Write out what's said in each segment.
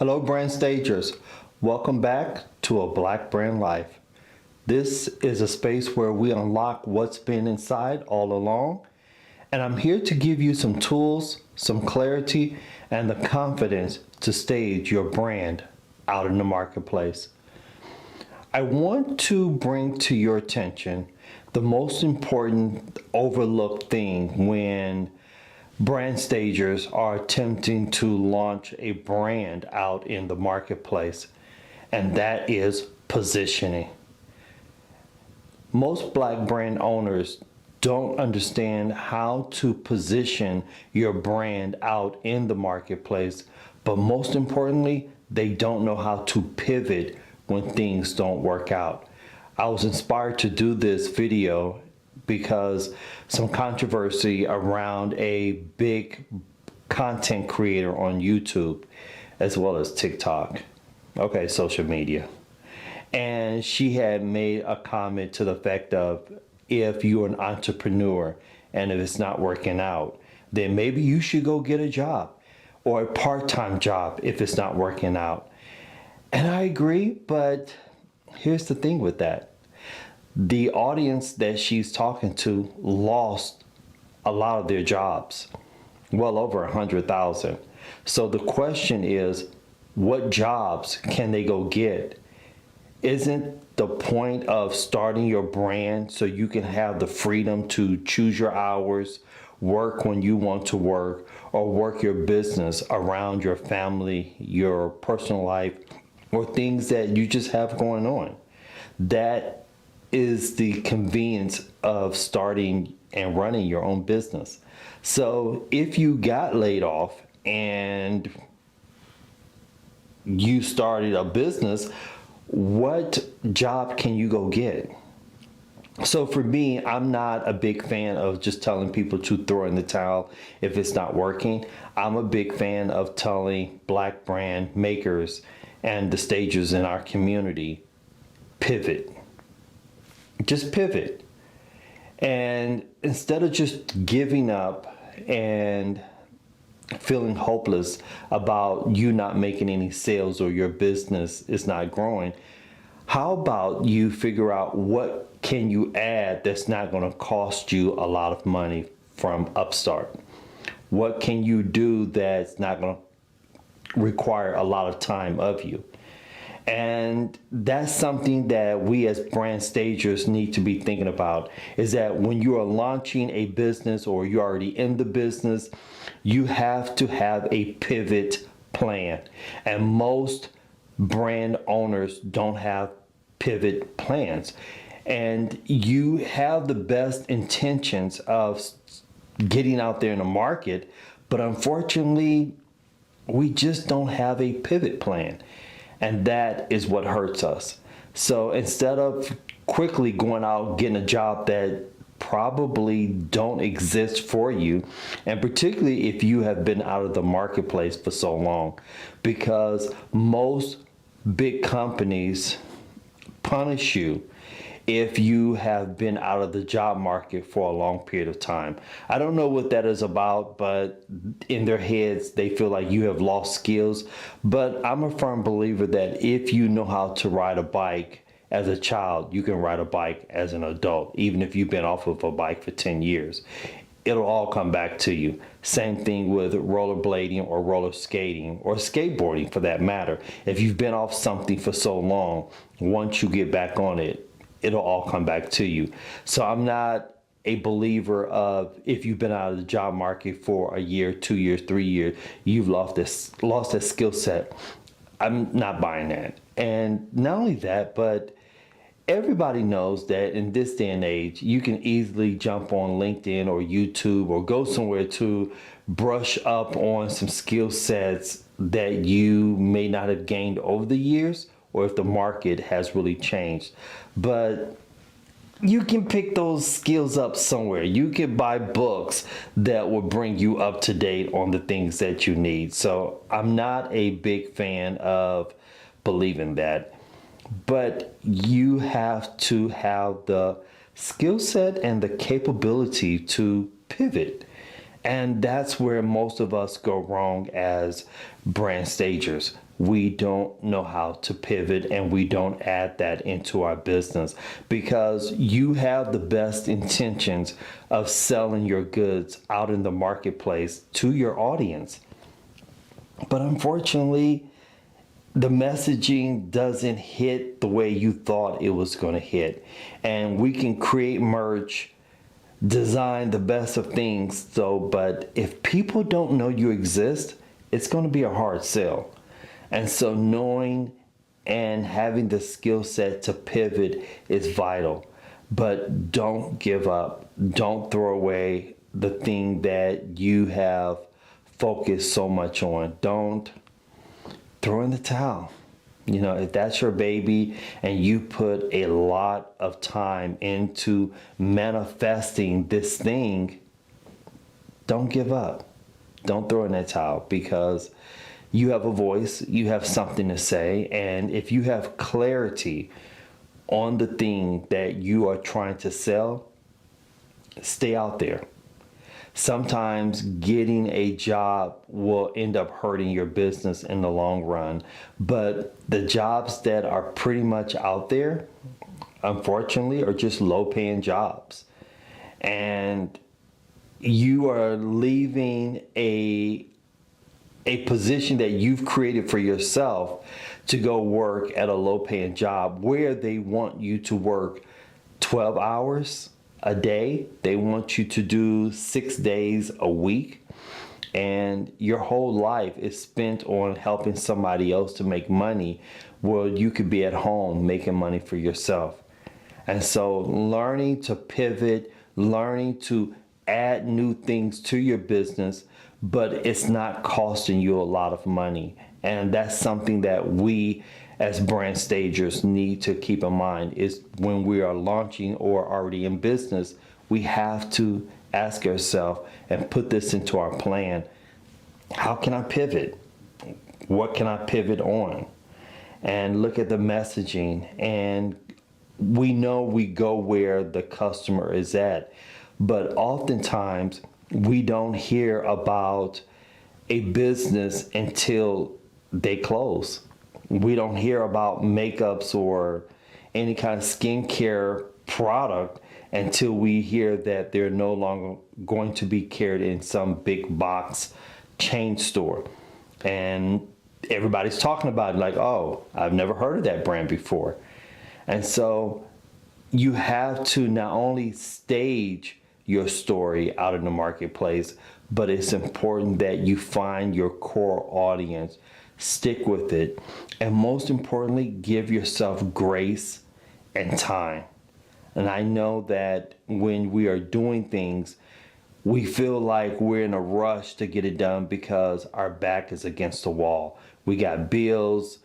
Hello, Brand Stagers. Welcome back to A Black Brand Life. This is a space where we unlock what's been inside all along. And I'm here to give you some tools, some clarity, and the confidence to stage your brand out in the marketplace. I want to bring to your attention the most important overlooked thing when brand stagers are attempting to launch a brand out in the marketplace, and that is positioning. Most black brand owners don't understand how to position your brand out in the marketplace, but most importantly, they don't know how to pivot when things don't work out. I was inspired to do this video because some controversy around a big content creator on YouTube as well as TikTok, social media. And she had made a comment to the effect of, if you're an entrepreneur and if it's not working out, then maybe you should go get a job or a part-time job if it's not working out. And I agree, but here's the thing with that. The audience that she's talking to lost a lot of their jobs, well over 100,000. So the question is, what jobs can they go get? Isn't the point of starting your brand so you can have the freedom to choose your hours, work when you want to work, or work your business around your family, your personal life, or things that you just have going on? That is the convenience of starting and running your own business. So if you got laid off and you started a business, what job can you go get? So for me, I'm not a big fan of just telling people to throw in the towel if it's not working. I'm a big fan of telling black brand makers and the stagers in our community, pivot. Just pivot. And instead of just giving up and feeling hopeless about you not making any sales or your business is not growing, how about you figure out what can you add that's not going to cost you a lot of money from Upstart? What can you do that's not going to require a lot of time of you? And that's something that we as brand stagers need to be thinking about, is that when you are launching a business or you're already in the business, you have to have a pivot plan. And most brand owners don't have pivot plans. And you have the best intentions of getting out there in the market, but unfortunately, we just don't have a pivot plan. And that is what hurts us. So instead of quickly going out getting a job that probably don't exist for you, and particularly if you have been out of the marketplace for so long, because most big companies punish you if you have been out of the job market for a long period of time. I don't know what that is about, but in their heads, they feel like you have lost skills. But I'm a firm believer that if you know how to ride a bike as a child, you can ride a bike as an adult, even if you've been off of a bike for 10 years. It'll all come back to you. Same thing with rollerblading or roller skating or skateboarding for that matter. If you've been off something for so long, once you get back on it, it'll all come back to you. So I'm not a believer of, if you've been out of the job market for a year, 2 years, 3 years, you've lost that skill set. I'm not buying that. And not only that, but everybody knows that in this day and age, you can easily jump on LinkedIn or YouTube or go somewhere to brush up on some skill sets that you may not have gained over the years, or if the market has really changed. But you can pick those skills up somewhere. You can buy books that will bring you up to date on the things that you need. So I'm not a big fan of believing that. But you have to have the skill set and the capability to pivot. And that's where most of us go wrong as brand stagers. we don't know how to pivot and we don't add that into our business, because you have the best intentions of selling your goods out in the marketplace to your audience. But unfortunately, the messaging doesn't hit the way you thought it was going to hit. And we can create merch, design the best of things, but if people don't know you exist, it's going to be a hard sell. And so knowing and having the skill set to pivot is vital. But don't give up. Don't throw away the thing that you have focused so much on. Don't throw in the towel. If that's your baby and you put a lot of time into manifesting this thing, don't give up. Don't throw in that towel, because you have a voice, you have something to say, and if you have clarity on the thing that you are trying to sell, stay out there. Sometimes getting a job will end up hurting your business in the long run, but the jobs that are pretty much out there, unfortunately, are just low paying jobs. And you are leaving a position that you've created for yourself to go work at a low paying job where they want you to work 12 hours a day. They want you to do 6 days a week, and your whole life is spent on helping somebody else to make money. Well, you could be at home making money for yourself. And so learning to pivot, learning to add new things to your business, but it's not costing you a lot of money. And that's something that we as brand stagers need to keep in mind, is when we are launching or already in business, we have to ask ourselves and put this into our plan. How can I pivot? What can I pivot on? And look at the messaging. And we know we go where the customer is at, but oftentimes we don't hear about a business until they close. We don't hear about makeups or any kind of skincare product until we hear that they're no longer going to be carried in some big box chain store. And everybody's talking about it like, oh, I've never heard of that brand before. And so you have to not only stage your story out in the marketplace, but it's important that you find your core audience, stick with it, and most importantly, give yourself grace and time. And I know that when we are doing things, we feel like we're in a rush to get it done because our back is against the wall. We got bills.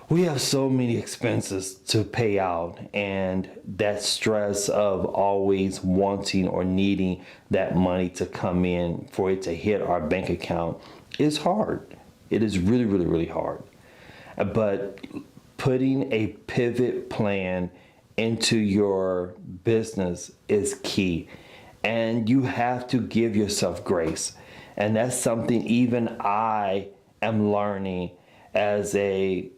We have so many expenses to pay out, and that stress of always wanting or needing that money to come in for it to hit our bank account is hard. It is really, really, really hard. But putting a pivot plan into your business is key. And you have to give yourself grace. And that's something even I am learning as a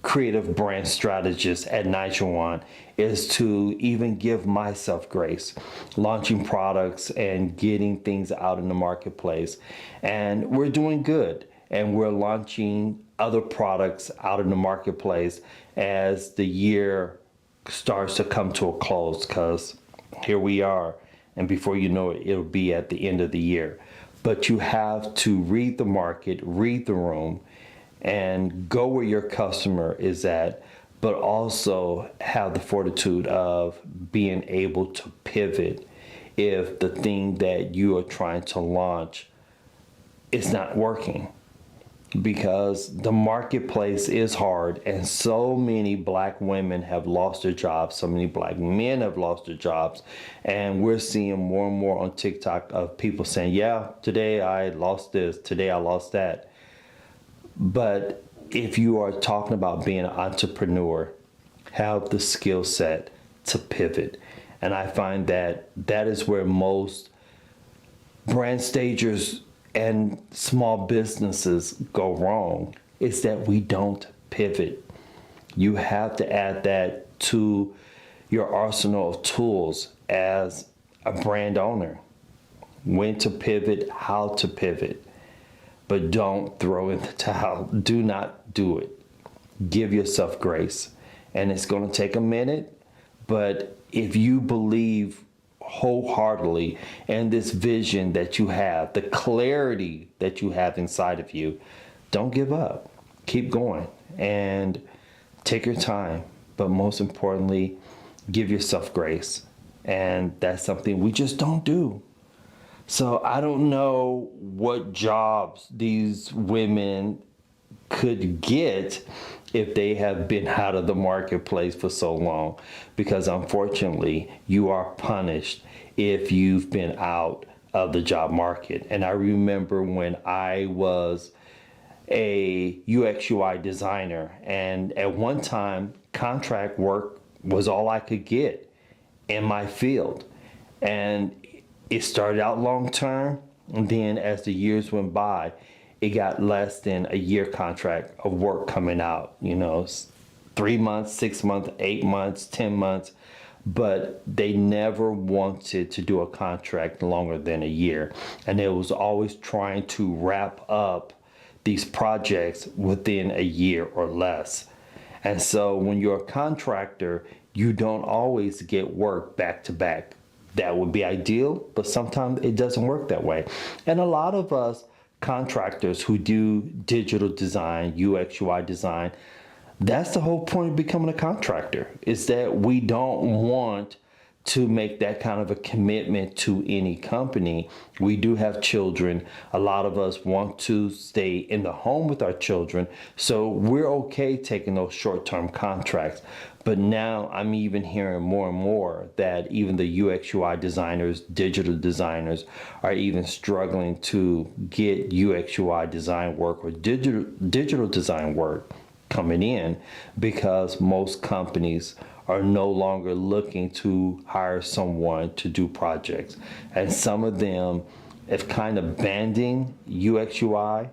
creative brand strategist at Nigel One, is to even give myself grace, launching products and getting things out in the marketplace. And we're doing good. And we're launching other products out in the marketplace as the year starts to come to a close, because here we are. And before you know it, it'll be at the end of the year. But you have to read the market, read the room, and go where your customer is at, but also have the fortitude of being able to pivot if the thing that you are trying to launch is not working. Because the marketplace is hard, and so many black women have lost their jobs, so many black men have lost their jobs, and we're seeing more and more on TikTok of people saying, yeah, today I lost this, today I lost that. But if you are talking about being an entrepreneur, have the skill set to pivot. And I find that that is where most brand stagers and small businesses go wrong. is that we don't pivot. You have to add that to your arsenal of tools as a brand owner. When to pivot, how to pivot. But don't throw in the towel. Do not do it. Give yourself grace. And it's going to take a minute, but if you believe wholeheartedly in this vision that you have, the clarity that you have inside of you, don't give up. Keep going and take your time. But most importantly, give yourself grace. And that's something we just don't do. So I don't know what jobs these women could get if they have been out of the marketplace for so long, because unfortunately you are punished if you've been out of the job market. And I remember when I was a UX UI designer, and at one time contract work was all I could get in my field, and it started out long term, and then as the years went by, it got less than a year contract of work coming out, 3 months, 6 months, 8 months, 10 months, but they never wanted to do a contract longer than a year. And it was always trying to wrap up these projects within a year or less. And so when you're a contractor, you don't always get work back to back. That would be ideal, but sometimes it doesn't work that way. And a lot of us contractors who do digital design, UX, UI design, that's the whole point of becoming a contractor, is that we don't want to make that kind of a commitment to any company. We do have children. A lot of us want to stay in the home with our children, so we're okay taking those short-term contracts. But now I'm even hearing more and more that even the UX UI designers, digital designers, are even struggling to get UX UI design work or digital design work coming in, because most companies are no longer looking to hire someone to do projects. And some of them have kind of banding UX UI,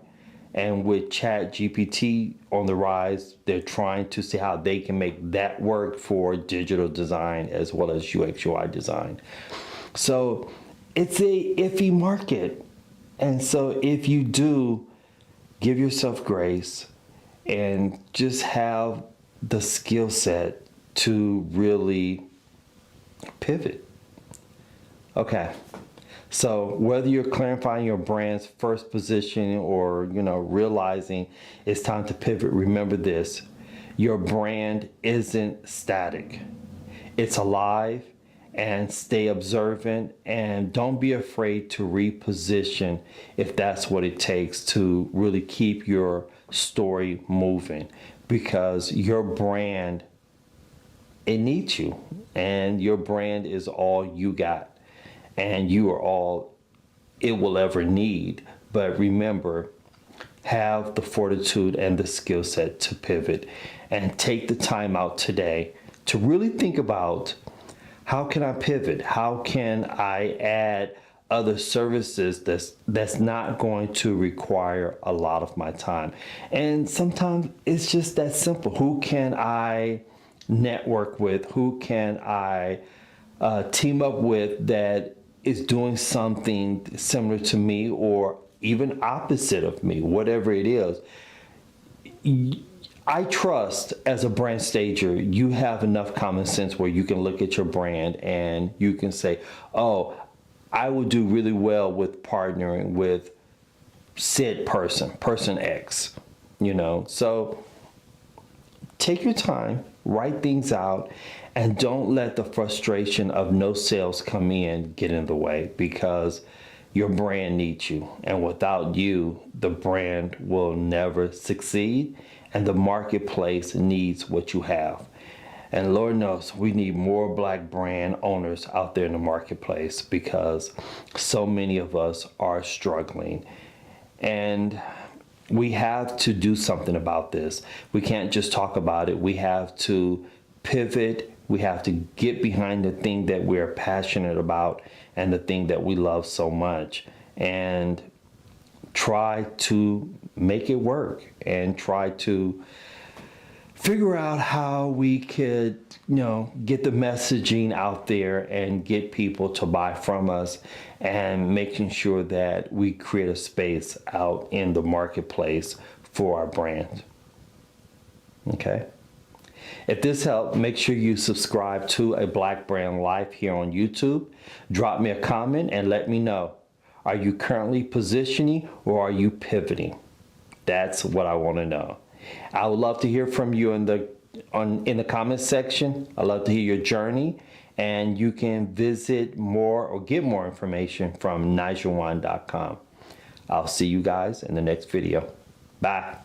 and with Chat GPT on the rise, they're trying to see how they can make that work for digital design as well as UX UI design. So it's a iffy market. And so if you do, give yourself grace and just have the skill set to really pivot. Okay. So whether you're clarifying your brand's first position or, realizing it's time to pivot, remember this: your brand isn't static. It's alive, and stay observant, and don't be afraid to reposition if that's what it takes to really keep your story moving, because your brand, it needs you, and your brand is all you got. And you are all it will ever need. But remember, have the fortitude and the skill set to pivot, and take the time out today to really think about, how can I pivot? How can I add other services that's not going to require a lot of my time? And sometimes it's just that simple. Who can I network with? Who can I team up with that is doing something similar to me, or even opposite of me, whatever it is? I trust, as a brand stager, you have enough common sense where you can look at your brand and you can say, oh, I would do really well with partnering with said person X, So take your time, write things out, and don't let the frustration of no sales come in get in the way, because your brand needs you. And without you, the brand will never succeed, and the marketplace needs what you have. And Lord knows we need more Black brand owners out there in the marketplace, because so many of us are struggling. And we have to do something about this. We can't just talk about it. We have to pivot. We have to get behind the thing that we're passionate about and the thing that we love so much, and try to make it work and try to figure out how we could, get the messaging out there and get people to buy from us, and making sure that we create a space out in the marketplace for our brand. Okay. If this helped, make sure you subscribe to A Black Brand Life here on YouTube. Drop me a comment and let me know. Are you currently positioning or are you pivoting? That's what I want to know. I would love to hear from you in the comments section. I'd love to hear your journey, and you can visit more or get more information from nigelwan.com. I'll see you guys in the next video. Bye.